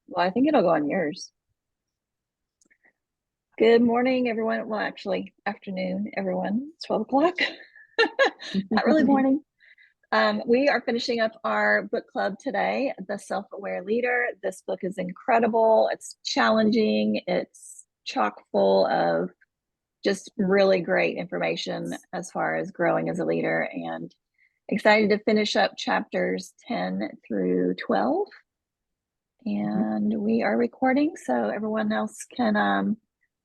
Well, I think it'll go on yours. Good morning, everyone. Well, actually, afternoon, everyone. It's 12 o'clock. Not really morning. We are finishing up our book club today, The Self-Aware Leader. This book is incredible. It's challenging. It's chock full of just really great information as far as growing as a leader, and excited to finish up chapters 10 through 12. And we are recording, so everyone else can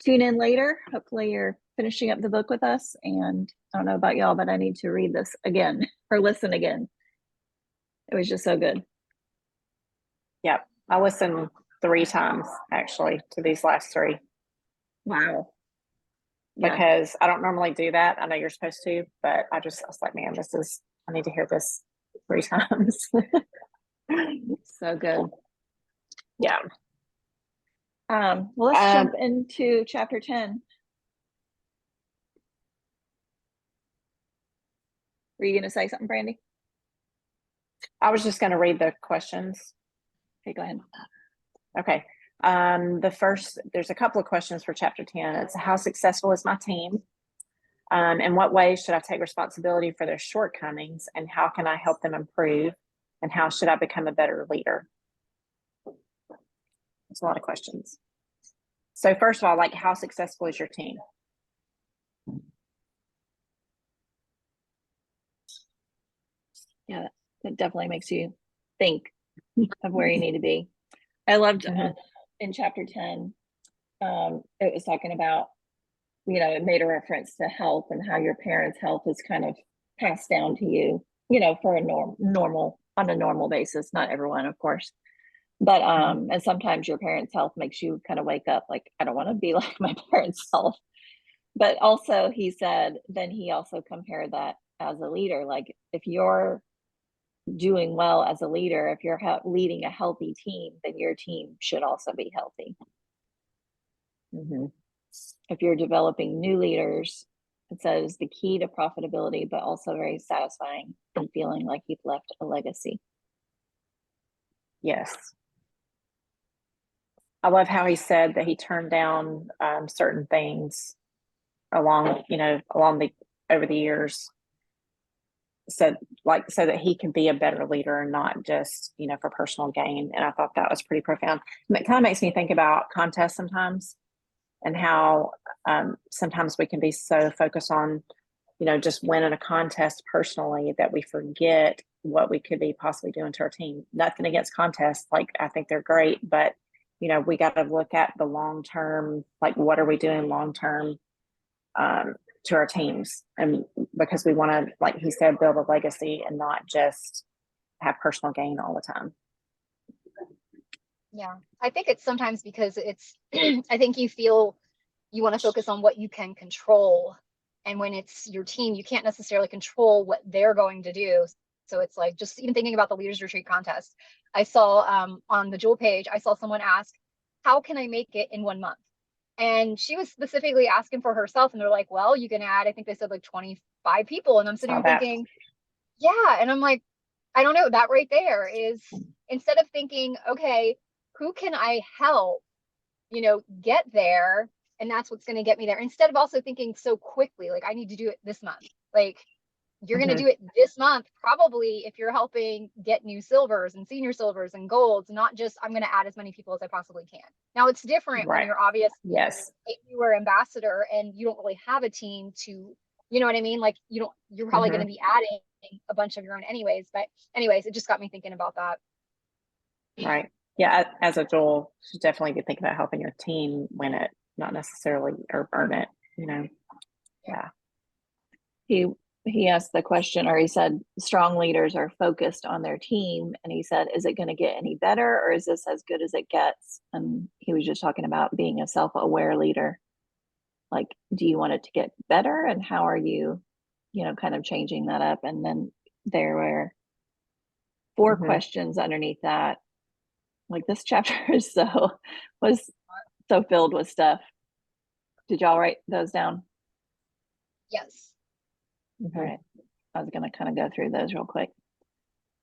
tune in later. Hopefully you're finishing up the book with us. And I don't know about y'all, but I need to read this again or listen again. It was just so good. Yep. I listened 3 times actually to these last three Wow. Yeah. because I don't normally do that. I know you're supposed to, but I was like, man, I need to hear this 3 times. So good. Yeah. Well, let's jump into chapter 10. Were you going to say something, Brandy? I was just going to read the questions. Okay, go ahead. Okay. There's a couple of questions for chapter 10. It's how successful is my team? In what ways should I take responsibility for their shortcomings, and how can I help them improve? And how should I become a better leader? It's a lot of questions. So first of all, like, how successful is your team? Yeah, that definitely makes you think of where you need to be. I loved in chapter 10, it was talking about, it made a reference to health and how your parents' health is kind of passed down to you, for a normal basis. Not everyone, of course. But and sometimes your parents' health makes you kind of wake up like, I don't want to be like my parents' health. But also he also compared that as a leader. Like, if you're doing well as a leader, if you're leading a healthy team, then your team should also be healthy. If you're developing new leaders, it says the key to profitability, but also very satisfying and feeling like you've left a legacy. Yes. I love how he said that he turned down certain things over the years, so that he can be a better leader and not just, for personal gain. And I thought that was pretty profound. It kind of makes me think about contests sometimes, and how sometimes we can be so focused on, just winning a contest personally, that we forget what we could be possibly doing to our team. Nothing against contests. Like, I think they're great, but we got to look at the long term, like, what are we doing long term to our teams? And because we want to, like he said, build a legacy and not just have personal gain all the time. Yeah, I think it's sometimes because I think you feel you want to focus on what you can control. And when it's your team, you can't necessarily control what they're going to do. So it's like, just even thinking about the Leaders Retreat contest, I saw on the Jewel page, I saw someone ask, how can I make it in 1 month? And she was specifically asking for herself. And they're like, well, you can add, I think they said like 25 people. And I'm sitting here thinking, yeah. And I'm like, I don't know, that right there is, instead of thinking, okay, who can I help, get there? And that's what's going to get me there. Instead of also thinking so quickly, like, I need to do it this month. Like, you're going to do it this month, probably, if you're helping get new silvers and senior silvers and golds, not just, I'm going to add as many people as I possibly can. Now, it's different when you're obviously a newer ambassador and you don't really have a team to, you know what I mean? Like, you're probably going to be adding a bunch of your own anyways. But anyways, it just got me thinking about that. Right. Yeah. As a Joel, should definitely be thinking about helping your team win it, not necessarily or earn it, Yeah. He asked the question, or he said, strong leaders are focused on their team. And he said, is it going to get any better, or is this as good as it gets? And he was just talking about being a self-aware leader. Like, do you want it to get better? And how are you, kind of changing that up? And then there were 4 questions underneath that. Like, this chapter was so filled with stuff. Did y'all write those down? Yes. All right. I was going to kind of go through those real quick.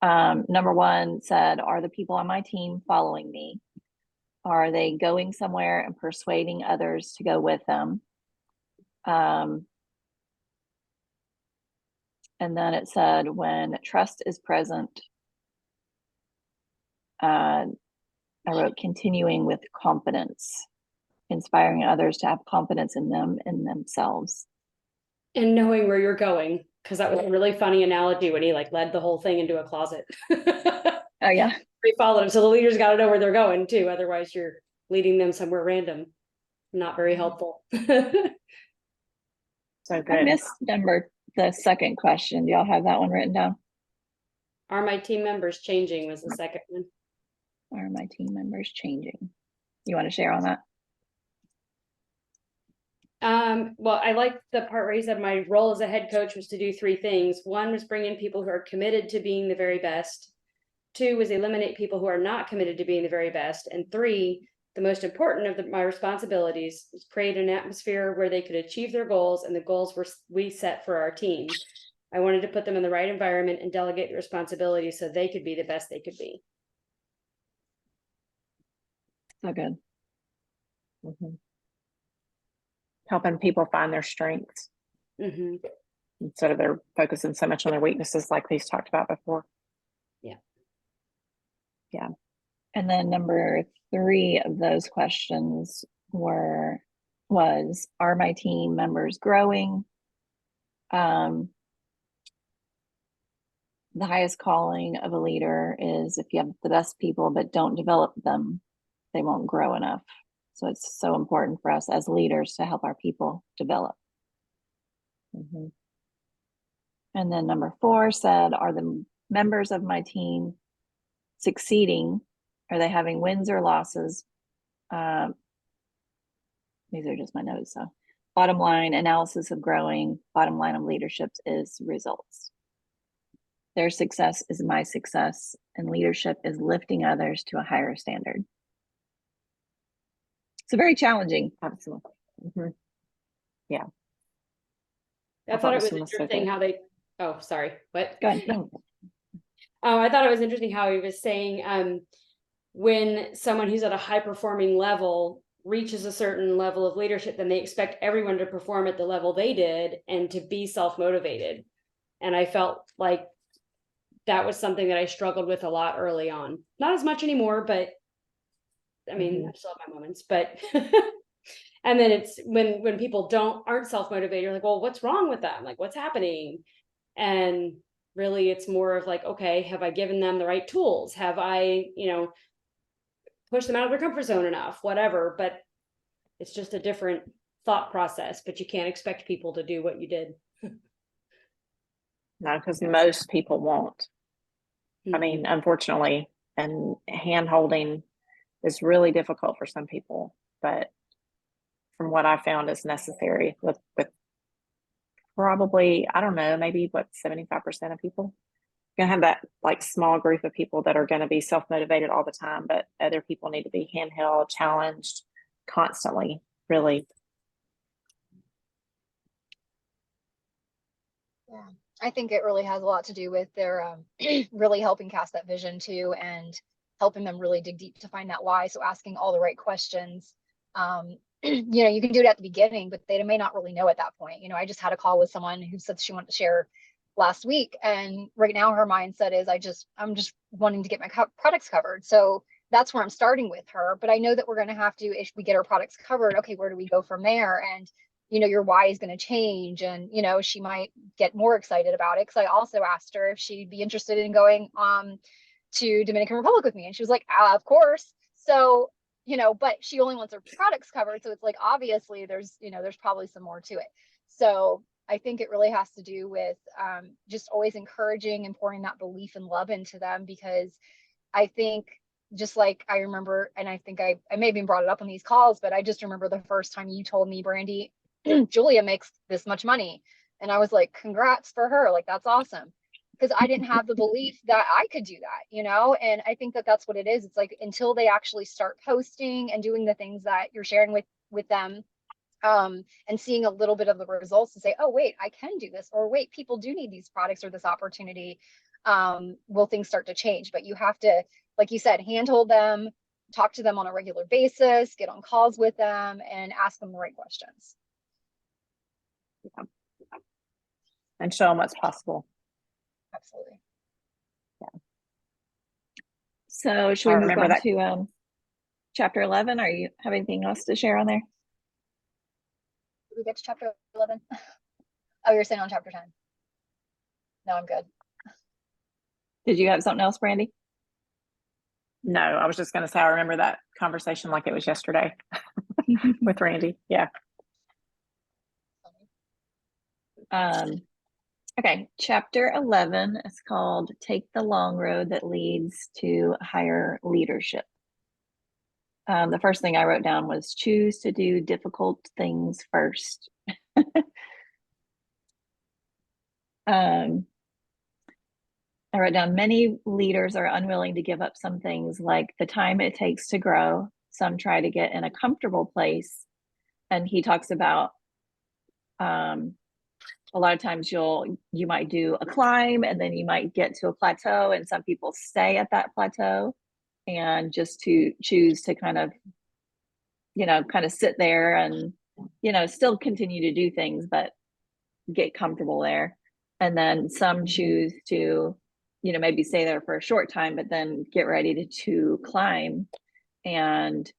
Number 1 said, are the people on my team following me? are they going somewhere and persuading others to go with them? And then it said, when trust is present, I wrote continuing with confidence, inspiring others to have confidence in them and themselves. And knowing where you're going, because that was a really funny analogy when he like led the whole thing into a closet. Oh yeah. We followed him. So the leaders got to know where they're going too. Otherwise you're leading them somewhere random. Not very helpful. So good. I missed the second question. Do y'all have that one written down? Are my team members changing was the second one. Are my team members changing? You want to share on that? Well, I like the part where he said my role as a head coach was to do three things. One was bring in people who are committed to being the very best. Two was eliminate people who are not committed to being the very best. And three, the most important of my responsibilities was create an atmosphere where they could achieve their goals, and the goals we set for our team. I wanted to put them in the right environment and delegate the responsibility so they could be the best they could be. So good. Mm-hmm. Helping people find their strengths instead of their focusing so much on their weaknesses like we've talked about before. Yeah. And then number 3 of those questions was, are my team members growing? The highest calling of a leader is if you have the best people but don't develop them, they won't grow enough. So it's so important for us as leaders to help our people develop. And then number 4 said, are the members of my team succeeding? Are they having wins or losses? These are just my notes. So bottom line, analysis of growing. Bottom line of leadership is results. Their success is my success, and leadership is lifting others to a higher standard. So very challenging. Absolutely. I thought it was interesting how they, sorry, what? Go ahead. I thought it was interesting how he was saying, when someone who's at a high performing level reaches a certain level of leadership, then they expect everyone to perform at the level they did and to be self-motivated. And I felt like that was something that I struggled with a lot early on. Not as much anymore, but I mean, I still have my moments, but and then it's when people aren't self-motivated, you're like, well, what's wrong with them? Like, what's happening? And really it's more of like, okay, have I given them the right tools? Have I, pushed them out of their comfort zone enough, whatever, but it's just a different thought process, but you can't expect people to do what you did. No, because most people won't. I mean, unfortunately, and hand holding is really difficult for some people, but from what I found is necessary with probably, I don't know, maybe 75% of people. You're gonna have that like small group of people that are going to be self-motivated all the time, but other people need to be handheld, challenged constantly, really. Yeah, I think it really has a lot to do with their really helping cast that vision too, and helping them really dig deep to find that why. So asking all the right questions. You can do it at the beginning, but they may not really know at that point. I just had a call with someone who said she wanted to share last week, and right now her mindset is I'm just wanting to get my products covered. So that's where I'm starting with her. But I know that we're going to have to, if we get our products covered, okay, where do we go from there? And your why is going to change, and she might get more excited about it, because I also asked her if she'd be interested in going to Dominican Republic with me, and she was like, of course. So but she only wants her products covered, so it's like obviously there's probably some more to it. So I think it really has to do with just always encouraging and pouring that belief and love into them, because I think, just like I remember, and I think I may have even brought it up on these calls, but I just remember the first time you told me, Brandy, Julia makes this much money. And I was like, congrats for her. Like, that's awesome. Because I didn't have the belief that I could do that, and I think that that's what it is. It's like, until they actually start posting and doing the things that you're sharing with them, and seeing a little bit of the results to say, oh, wait, I can do this, or wait, people do need these products or this opportunity, will things start to change. But you have to, like you said, handhold them, talk to them on a regular basis, get on calls with them, and ask them the right questions. And show them what's possible. Absolutely. So should I we move remember on that. to chapter 11? Are you have anything else to share on there? Did we get to chapter 11? Oh, you're saying on chapter 10. No, I'm good. Did you have something else, Brandy? No, I was just going to say, I remember that conversation like it was yesterday with Randy. Yeah. Okay, chapter 11 is called Take the Long Road That Leads to Higher Leadership. The first thing I wrote down was choose to do difficult things first. I wrote down many leaders are unwilling to give up some things like the time it takes to grow. Some try to get in a comfortable place. And he talks about a lot of times you might do a climb and then you might get to a plateau, and some people stay at that plateau and just to choose to kind of sit there and still continue to do things but get comfortable there. And then some choose to maybe stay there for a short time but then get ready to climb. And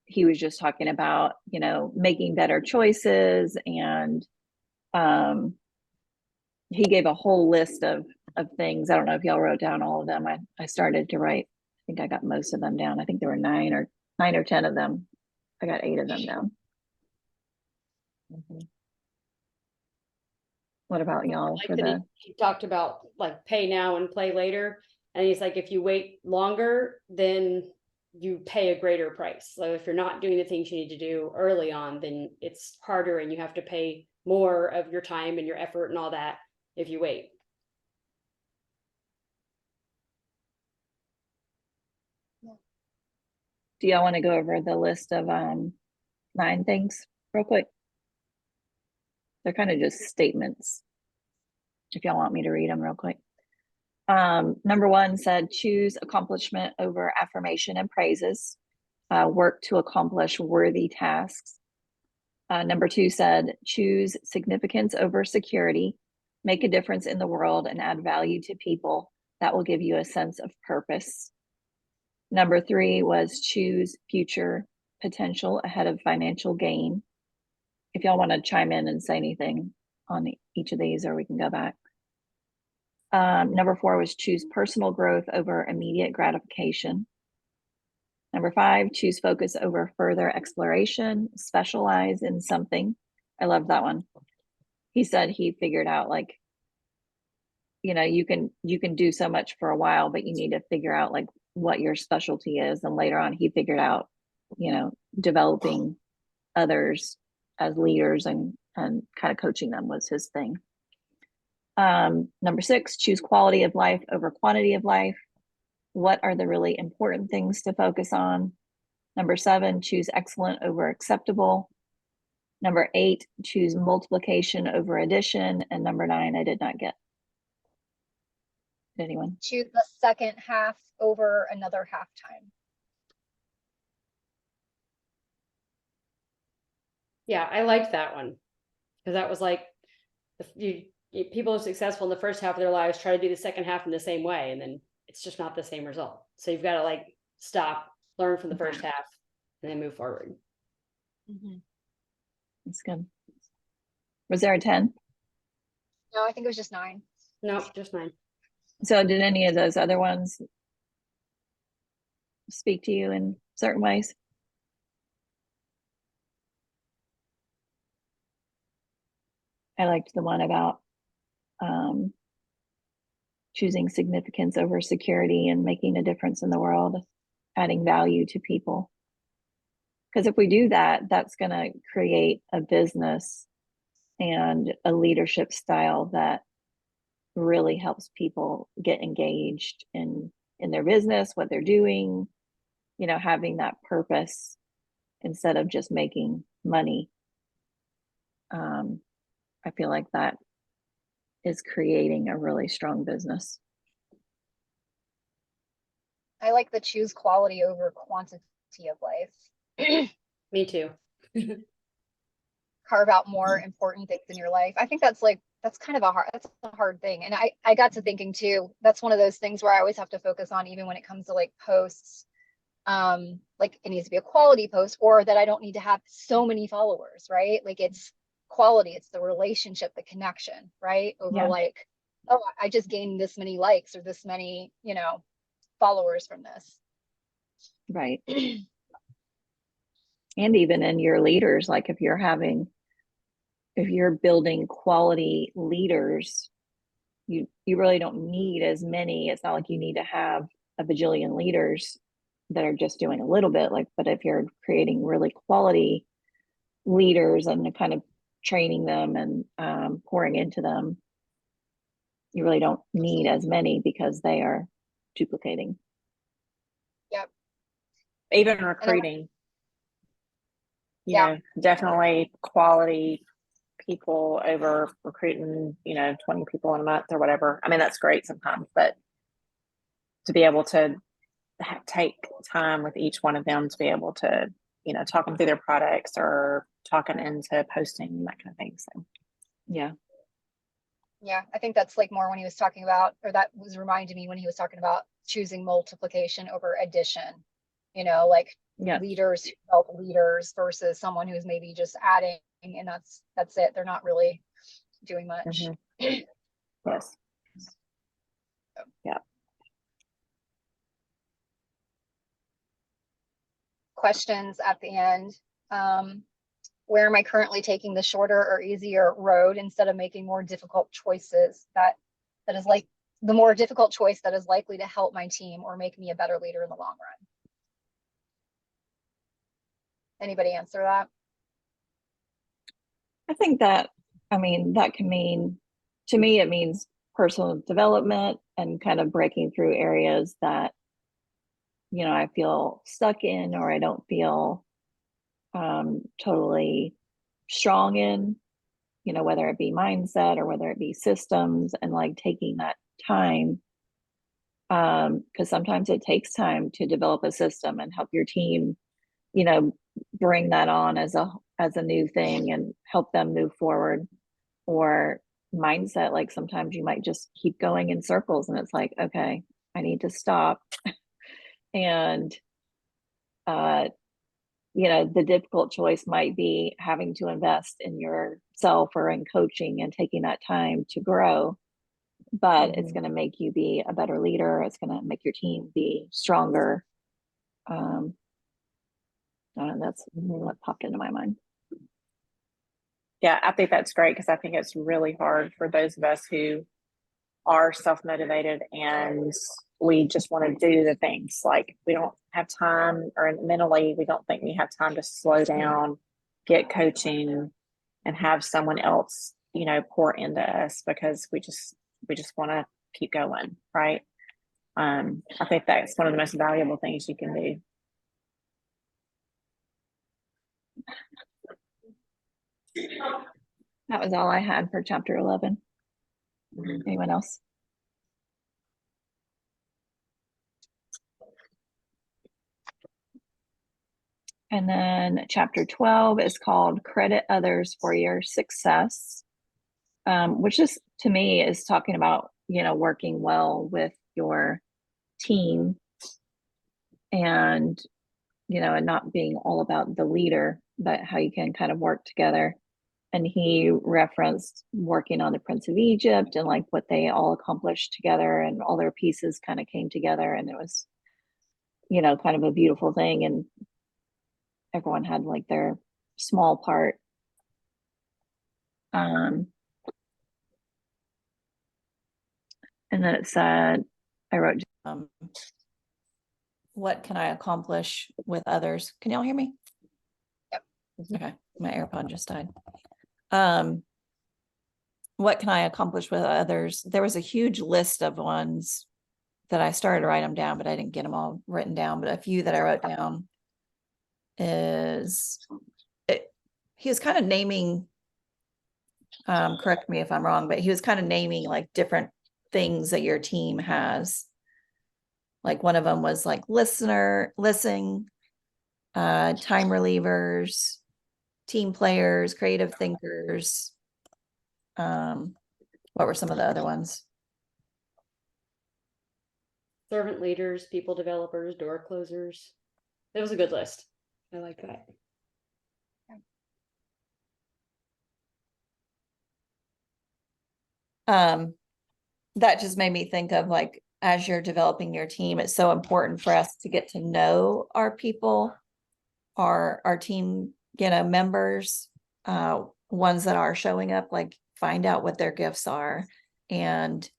he was just talking about making better choices, and he gave a whole list of things. I don't know if y'all wrote down all of them. I started to write. I think I got most of them down. I think there were nine or 10 of them. I got 8 of them down. What about y'all? Like he talked about like pay now and play later, and he's like, if you wait longer, then you pay a greater price. So if you're not doing the things you need to do early on, then it's harder and you have to pay more of your time and your effort and all that if you wait. Do y'all want to go over the list of 9 things real quick? They're kind of just statements. If y'all want me to read them real quick. Number 1 said, choose accomplishment over affirmation and praises. Work to accomplish worthy tasks. Number 2 said, choose significance over security. Make a difference in the world and add value to people. That will give you a sense of purpose. Number 3 was choose future potential ahead of financial gain. If y'all want to chime in and say anything on each of these, or we can go back. Number 4 was choose personal growth over immediate gratification. Number 5, choose focus over further exploration, specialize in something. I love that one. He said he figured out like, you can do so much for a while, but you need to figure out like what your specialty is. And later on, he figured out, developing others as leaders and kind of coaching them was his thing. Number 6, choose quality of life over quantity of life. What are the really important things to focus on? Number 7, choose excellent over acceptable. Number 8, choose multiplication over addition. And number 9, I did not get. Did anyone? Choose the second half over another half time. Yeah, I liked that one because that was like people are successful in the first half of their lives try to do the second half in the same way, and then it's just not the same result. So you've got to like stop, learn from the first half, and then move forward. That's good. Was there a 10? No, I think it was just 9. No, just 9. So did any of those other ones speak to you in certain ways? I liked the one about choosing significance over security and making a difference in the world, adding value to people. Because if we do that, that's going to create a business and a leadership style that really helps people get engaged in their business, what they're doing, having that purpose instead of just making money. I feel like that is creating a really strong business. I like the choose quality over quantity of life. Me too. Carve out more important things in your life. I think that's kind of that's a hard thing. And I got to thinking too, that's one of those things where I always have to focus on, even when it comes to like posts. Like it needs to be a quality post, or that I don't need to have so many followers, right? Like it's quality, it's the relationship, the connection, right? Over like, oh, I just gained this many likes or this many, followers from this. Right. And even in your leaders, like if you're building quality leaders, you really don't need as many. It's not like you need to have a bajillion leaders that are just doing a little bit, like, but if you're creating really quality leaders and kind of training them and pouring into them, you really don't need as many because they are duplicating. Yep. Even recruiting. Yeah. Definitely quality people over recruiting, 20 people in a month or whatever. I mean, that's great sometimes, but to be able to take time with each one of them to be able to, talk them through their products or talking into posting, that kind of thing. So, yeah. Yeah, I think that's like more when he was talking about, or that was reminding me when he was talking about choosing multiplication over addition, like leaders who help leaders versus someone who's maybe just adding, and that's it. They're not really doing much. Yes. Yeah. Questions at the end. Where am I currently taking the shorter or easier road instead of making more difficult choices that is like the more difficult choice that is likely to help my team or make me a better leader in the long run? Anybody answer that? I think that can mean, to me, it means personal development and kind of breaking through areas that, I feel stuck in, or I don't feel totally strong in, whether it be mindset or whether it be systems, and like taking that time. Because sometimes it takes time to develop a system and help your team, bring that on as a new thing and help them move forward. Or mindset, like sometimes you might just keep going in circles and it's like, okay, I need to stop. And the difficult choice might be having to invest in yourself or in coaching and taking that time to grow, but it's going to make you be a better leader. It's going to make your team be stronger. That's what popped into my mind. Yeah, I think that's great, because I think it's really hard for those of us who are self-motivated and we just want to do the things. Like we don't have time, or mentally we don't think we have time to slow down, get coaching, and have someone else, pour into us, because we just want to keep going, right? I think that's one of the most valuable things you can do. That was all I had for chapter 11. Anyone else? And then chapter 12 is called Credit Others for Your Success, which is, to me, is talking about, working well with your team and, and not being all about the leader, but how you can kind of work together. And he referenced working on the Prince of Egypt and like what they all accomplished together, and all their pieces kind of came together, and it was, kind of a beautiful thing. And everyone had like their small part. And then it said, I wrote, what can I accomplish with others? Can y'all hear me? Yep. Okay, my AirPod just died. What can I accomplish with others? There was a huge list of ones that I started to write them down, but I didn't get them all written down. But a few that I wrote down he was kind of naming, correct me if I'm wrong, but he was kind of naming like different things that your team has. Like one of them was like listening, time relievers, team players, creative thinkers. What were some of the other ones? Servant leaders, people developers, door closers. That was a good list. I like that. That just made me think of like, as you're developing your team, it's so important for us to get to know our people, our team, members, ones that are showing up, like find out what their gifts are. And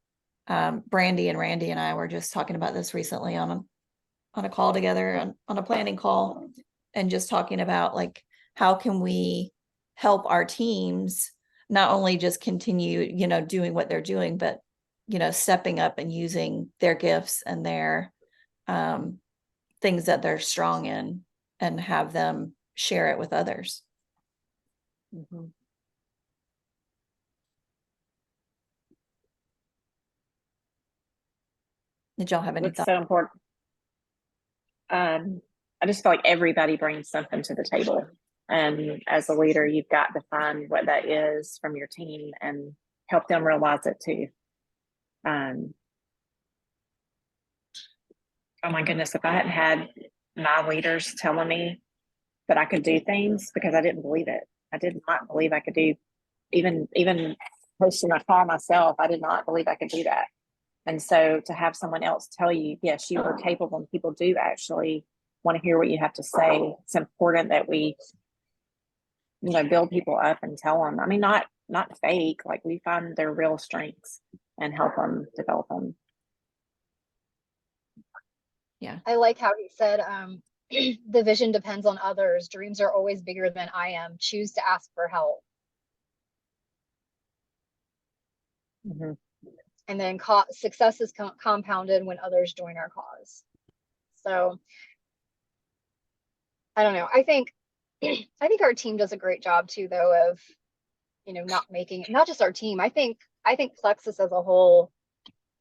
Brandy and Randy and I were just talking about this recently on a call together, on a planning call, and just talking about like, how can we help our teams not only just continue, doing what they're doing, but, stepping up and using their gifts and their things that they're strong in, and have them share it with others. Mhm. Did y'all have any It's thoughts? so important. I just feel like everybody brings something to the table. And as a leader, you've got to find what that is from your team and help them realize it too. Oh my goodness, if I hadn't had my leaders telling me that I could do things, because I didn't believe it. I did not believe I could do even hosting a call myself. I did not believe I could do that. And so to have someone else tell you, yes, you are capable, and people do actually want to hear what you have to say. It's important that we, build people up and tell them. I mean, not fake, like we find their real strengths and help them develop them. Yeah. I like how he said, the vision depends on others. Dreams are always bigger than I am. Choose to ask for help. Mm-hmm. And then success is compounded when others join our cause. So I don't know. I think our team does a great job too, though, of, not making it, not just our team. I think Plexus as a whole,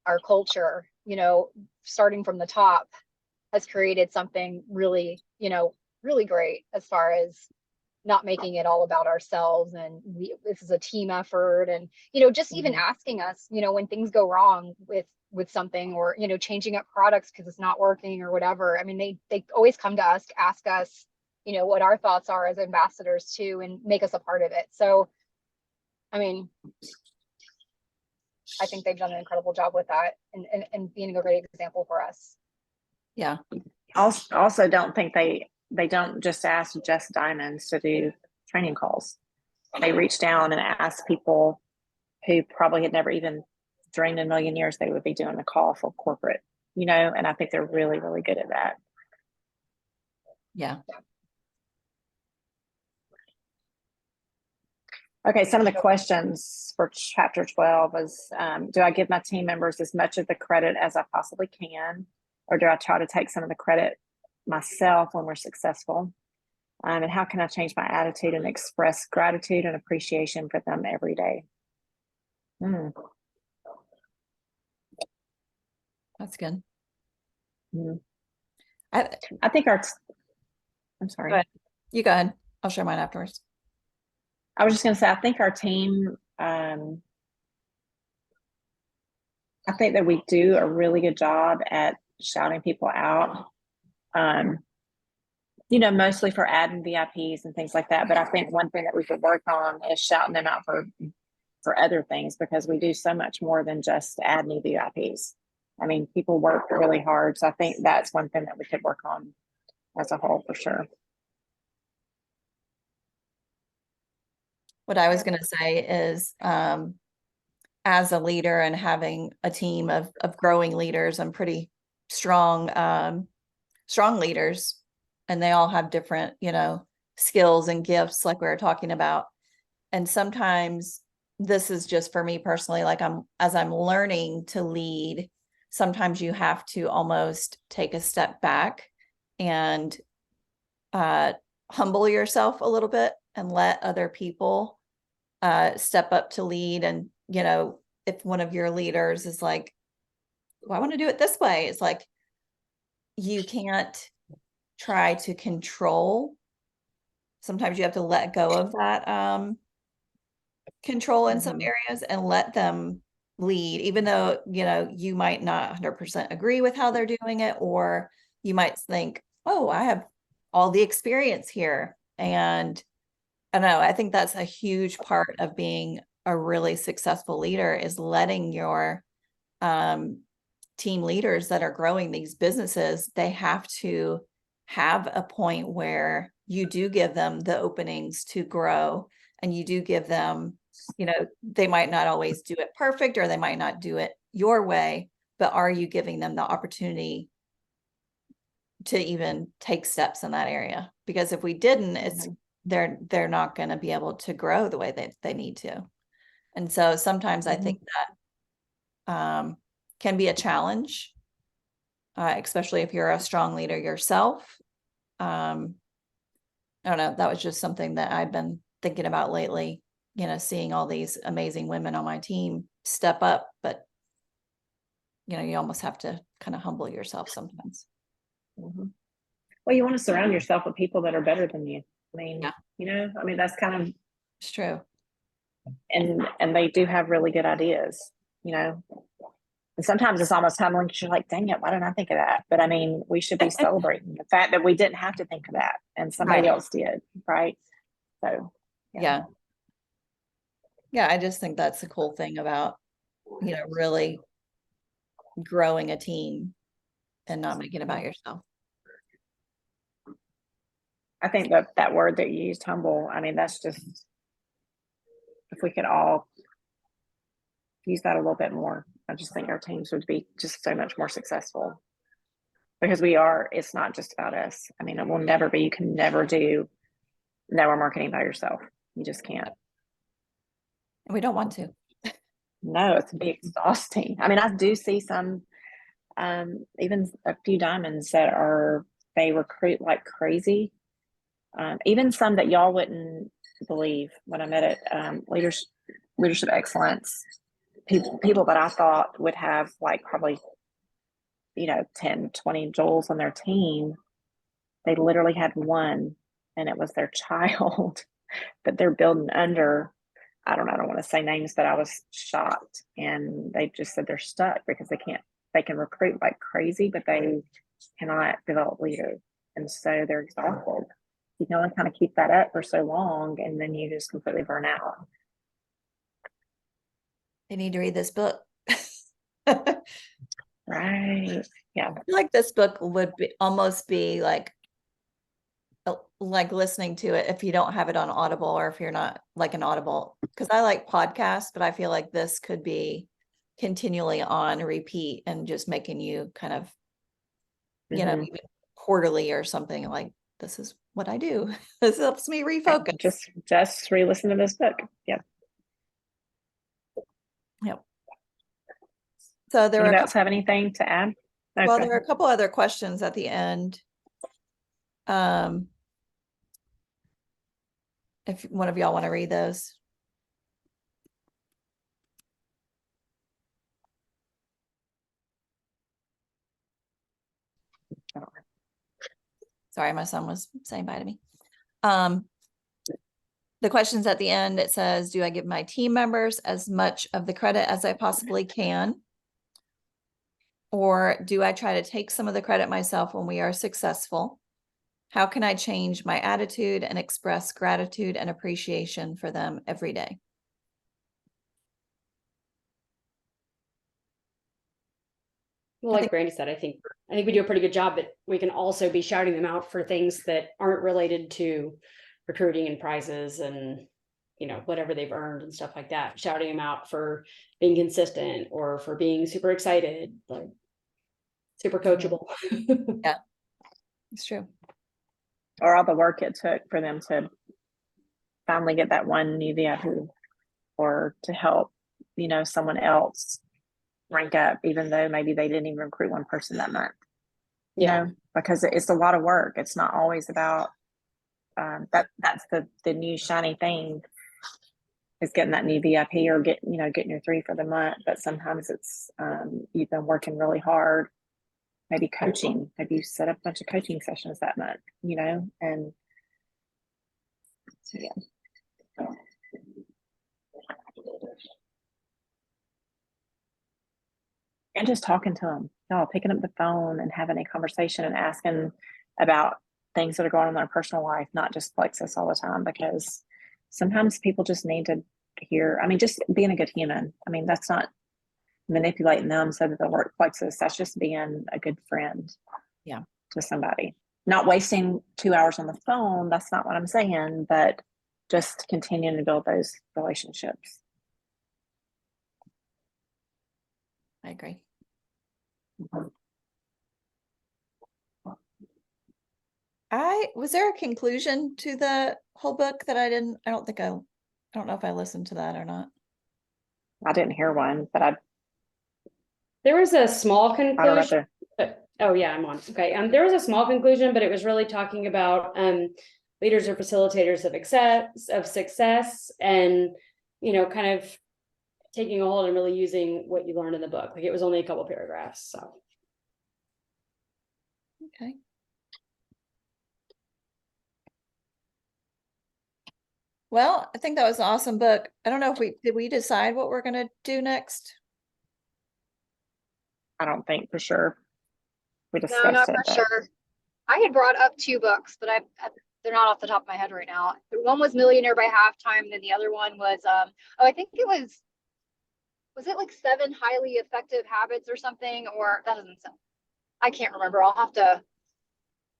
our culture, starting from the top, has created something really, really great as far as not making it all about ourselves. And this is a team effort. And, just even asking us, when things go wrong with something, or, changing up products because it's not working or whatever. I mean, they always come to us, ask us, what our thoughts are as ambassadors too, and make us a part of it. So, I mean, I think they've done an incredible job with that, and being a great example for us. Yeah. Also don't think they don't just ask Jess Diamonds to do training calls. They reach down and ask people who probably had never even dreamed in a million years they would be doing a call for corporate, and I think they're really, really good at that. Yeah. Okay, some of the questions for chapter 12 is, do I give my team members as much of the credit as I possibly can, or do I try to take some of the credit myself when we're successful? And how can I change my attitude and express gratitude and appreciation for them every day? That's good. Mm. I think I'm sorry. Go ahead. You go ahead. I'll share mine afterwards. I was just going to say, I think our team, I think that we do a really good job at shouting people out, mostly for adding VIPs and things like that. But I think one thing that we could work on is shouting them out for other things, because we do so much more than just add new VIPs. I mean, people work really hard. So I think that's one thing that we could work on as a whole, for sure. What I was going to say is, as a leader and having a team of growing leaders, I'm pretty strong leaders, and they all have different, skills and gifts, like we were talking about. And sometimes this is just for me personally, like as I'm learning to lead, sometimes you have to almost take a step back and humble yourself a little bit and let other people step up to lead. And, if one of your leaders is like, well, I want to do it this way, it's like, you can't try to control. Sometimes you have to let go of that control in some areas and let them lead, even though, you might not 100% agree with how they're doing it, or you might think, oh, I have all the experience here. And I don't know, I think that's a huge part of being a really successful leader, is letting your team leaders that are growing these businesses, they have to have a point where you do give them the openings to grow, and you do give them, they might not always do it perfect, or they might not do it your way, but are you giving them the opportunity to even take steps in that area? Because if we didn't, they're not going to be able to grow the way they need to. And so sometimes I think that can be a challenge, especially if you're a strong leader yourself. I don't know, that was just something that I've been thinking about lately, seeing all these amazing women on my team step up, but you almost have to kind of humble yourself sometimes. Well, you want to surround yourself with people that are better than you. I mean, that's kind of, it's true. And they do have really good ideas, and sometimes it's almost humbling because you're like, dang it, why didn't I think of that? But I mean, we should be celebrating the fact that we didn't have to think of that and somebody else did, right? So yeah, I just think that's the cool thing about really growing a team and not making it about yourself. I think that word that you used, humble, I mean, that's just, if we could all use that a little bit more, I just think our teams would be just so much more successful, because it's not just about us. I mean, it will never be, you can never do network marketing by yourself. You just can't. And we don't want to. No, it's be exhausting. I mean, I do see some, even a few diamonds they recruit like crazy. Even some that y'all wouldn't believe when I met at leadership excellence, people that I thought would have like probably 10 20 Joels on their team, they literally had one, and it was their child that they're building under. I don't want to say names, but I was shocked, and they just said they're stuck because they can recruit like crazy, but they cannot develop leaders, and so they're exhausted. You can only kind of keep that up for so long, and then you just completely burn out. They need to read this book. Right. Yeah. I feel like this book would almost be like listening to it if you don't have it on Audible, or if you're not like an Audible, because I like podcasts, but I feel like this could be continually on repeat and just making you kind of, even quarterly or something, like, this is what I do. This helps me refocus. Just re-listen to this book. Yep. So there Anybody else have anything to add? Okay. Well, there are a couple other questions at the end. If one of y'all want to read those. Sorry, my son was saying bye to me. The questions at the end, it says, do I give my team members as much of the credit as I possibly can? Or do I try to take some of the credit myself when we are successful? How can I change my attitude and express gratitude and appreciation for them every day? Well, like Brandy said, I think we do a pretty good job, but we can also be shouting them out for things that aren't related to recruiting and prizes and, whatever they've earned and stuff like that. Shouting them out for being consistent, or for being super excited, like super coachable. Yeah, it's true. Or all the work it took for them to finally get that one new VIP, or to help, someone else rank up, even though maybe they didn't even recruit one person that month. Because it's a lot of work. It's not always about that's the new shiny thing, is getting that new VIP, or getting your 3 for the month. But sometimes it's you've been working really hard maybe coaching, maybe you set up a bunch of coaching sessions that month, you know, and so, yeah. And just talking to them, y'all, picking up the phone and having a conversation and asking about things that are going on in their personal life, not just Plexus all the time, because sometimes people just need to hear, I mean, just being a good human. I mean, that's not manipulating them so that they'll work Plexus. That's just being a good friend. Yeah. To somebody. Not wasting 2 hours on the phone. That's not what I'm saying, but just continuing to build those relationships. I agree. Was there a conclusion to the whole book that I don't know if I listened to that or not. I didn't hear one, but There was a small I don't conclusion. know. Oh yeah, I'm on. Okay. There was a small conclusion, but it was really talking about leaders or facilitators of success and, you know, kind of taking a hold and really using what you learned in the book. Like it was only a couple paragraphs. So Okay. Well, I think that was an awesome book. I don't know if did we decide what we're gonna do next? I don't think for sure. We No, discussed not it. for But sure. I had brought up 2 books, but they're not off the top of my head right now. One was Millionaire by Halftime, then the other one was I think it was it like 7 highly effective habits or something, or that doesn't sound, I can't remember. I'll have to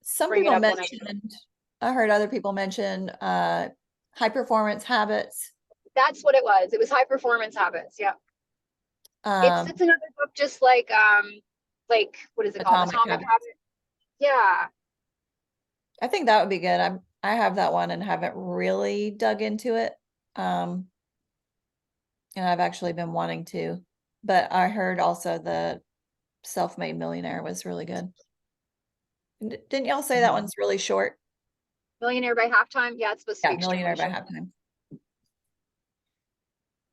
Some bring it people up when I mentioned, I heard other people mention high performance habits. That's what it was. It was High Performance Habits. Yeah. It's another book, just like what is it called? Atomic Atomic Habits. Habits. Yeah. I think that would be good. I have that one and haven't really dug into it. And I've actually been wanting to, but I heard also the Self-Made Millionaire was really good. Didn't y'all say that one's really short? Millionaire by Halftime. Yeah, it's supposed to Yeah, be Millionaire by extremely short. Halftime.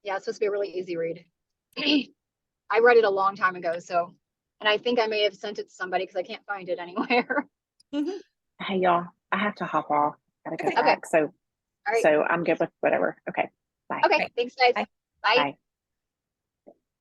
Yeah, it's supposed to be a really easy read. I read it a long time ago, so, and I think I may have sent it to somebody because I can't find it anywhere. hey, y'all, I have to hop off. Gotta go Okay. back. So, All right. so I'm good with whatever. Okay. Bye. Okay. Thanks, guys. Bye. Bye. Bye.